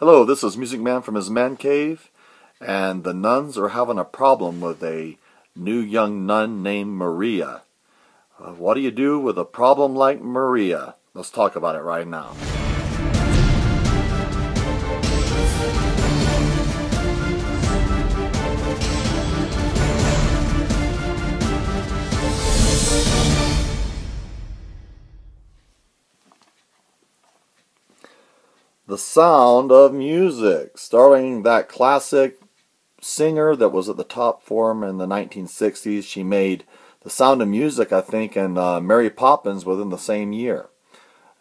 Hello, this is Music Man from his man cave, and the nuns are having a problem with a new young nun named Maria. What do you do with a problem like Maria? Let's talk about it right now. The Sound of Music, starring that classic singer that was at the top form in the 1960s. She made The Sound of Music, I think, and Mary Poppins within the same year.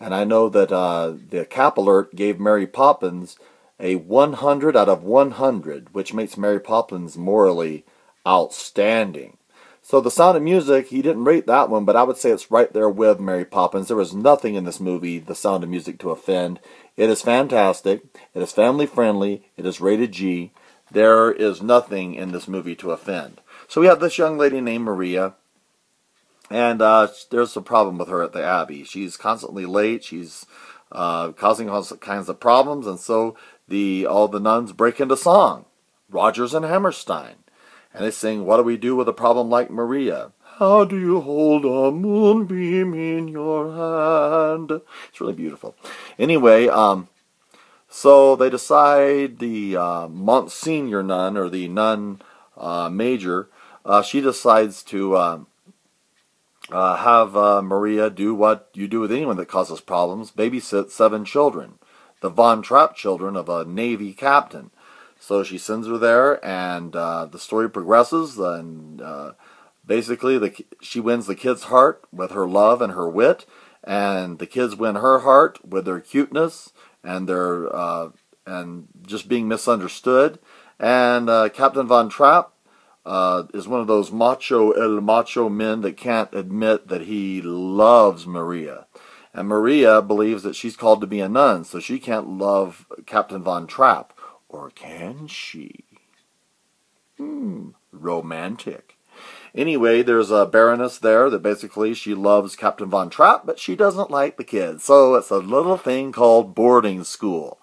And I know that the Cap Alert gave Mary Poppins a 100 out of 100, which makes Mary Poppins morally outstanding. So The Sound of Music, he didn't rate that one, but I would say it's right there with Mary Poppins. There was nothing in this movie, The Sound of Music, to offend. It is fantastic. It is family friendly. It is rated G. There is nothing in this movie to offend. So we have this young lady named Maria, and there's a problem with her at the Abbey. She's constantly late. She's causing all kinds of problems, and so all the nuns break into song, Rodgers and Hammerstein. And they sing, "What do we do with a problem like Maria? How do you hold a moonbeam in your hand?" It's really beautiful. Anyway, so they decide the Monsignor nun, or the nun major, she decides to have Maria do what you do with anyone that causes problems: babysit 7 children, the Von Trapp children of a Navy captain. So she sends her there, and the story progresses, and basically she wins the kids' heart with her love and her wit, and the kids win her heart with their cuteness and their and just being misunderstood. And Captain Von Trapp is one of those macho men that can't admit that he loves Maria. And Maria believes that she's called to be a nun, so she can't love Captain Von Trapp. Or can she? Romantic. Anyway, there's a baroness there that basically she loves Captain Von Trapp, but she doesn't like the kids. So it's a little thing called boarding school.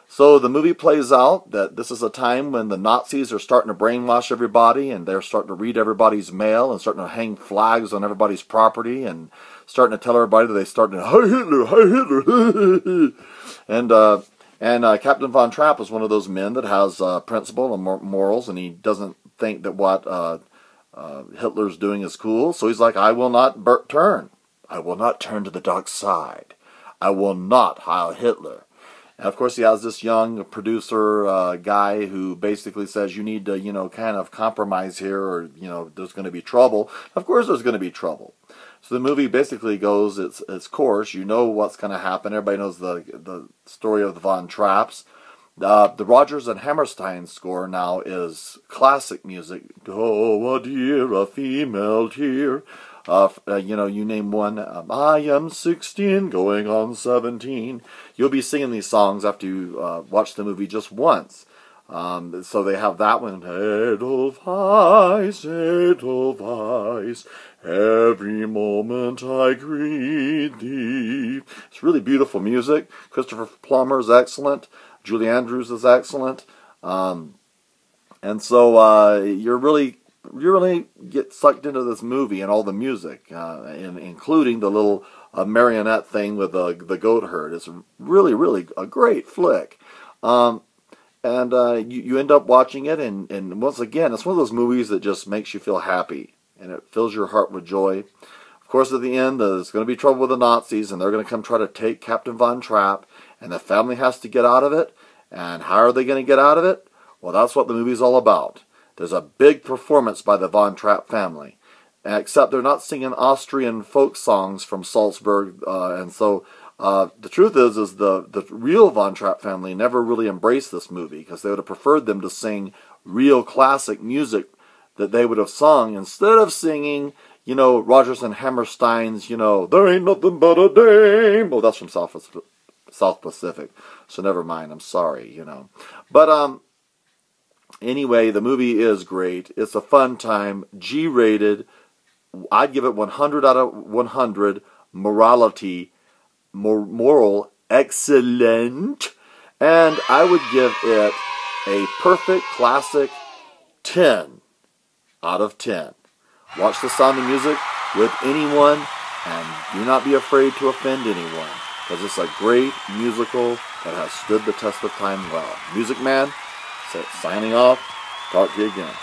So the movie plays out that this is a time when the Nazis are starting to brainwash everybody, and they're starting to read everybody's mail and starting to hang flags on everybody's property and starting to tell everybody that they're starting to, "Hi Hitler, Hi Hitler." And Captain Von Trapp is one of those men that has principle and morals, and he doesn't think that what Hitler's doing is cool. So he's like, "I will not turn. I will not turn to the dark side. I will not Heil Hitler." And of course, he has this young producer guy who basically says, "You need to, kind of compromise here, or there's going to be trouble." Of course, there's going to be trouble. So the movie basically goes its course. You know what's going to happen. Everybody knows the story of the Von Trapps. The Rodgers and Hammerstein score now is classic music. "Oh, a dear, a female tear." You name one. "I am 16, going on 17. You'll be singing these songs after you watch the movie just once. So they have that one. Edelweiss, Edelweiss, every moment I greet thee." It's really beautiful music. Christopher Plummer is excellent. Julie Andrews is excellent. And so you really get sucked into this movie and all the music, including the little marionette thing with the goat herd. It's really a great flick. And you end up watching it, and once again, it's one of those movies that just makes you feel happy, and it fills your heart with joy. Of course, at the end, there's going to be trouble with the Nazis, and they're going to come try to take Captain Von Trapp, and the family has to get out of it. And how are they going to get out of it? Well, that's what the movie's all about. There's a big performance by the Von Trapp family, except they're not singing Austrian folk songs from Salzburg, and so the truth is the real Von Trapp family never really embraced this movie, because they would have preferred them to sing real classic music that they would have sung instead of singing, Rodgers and Hammerstein's, "There ain't nothing but a dame." Oh, that's from South Pacific, so never mind. I'm sorry, But anyway, the movie is great. It's a fun time. G-rated. I'd give it 100 out of 100. Moral excellent. And I would give it a perfect classic 10 out of 10. Watch The Sound of Music with anyone, and do not be afraid to offend anyone, because it's a great musical that has stood the test of time well. Music Man, signing off. Talk to you again.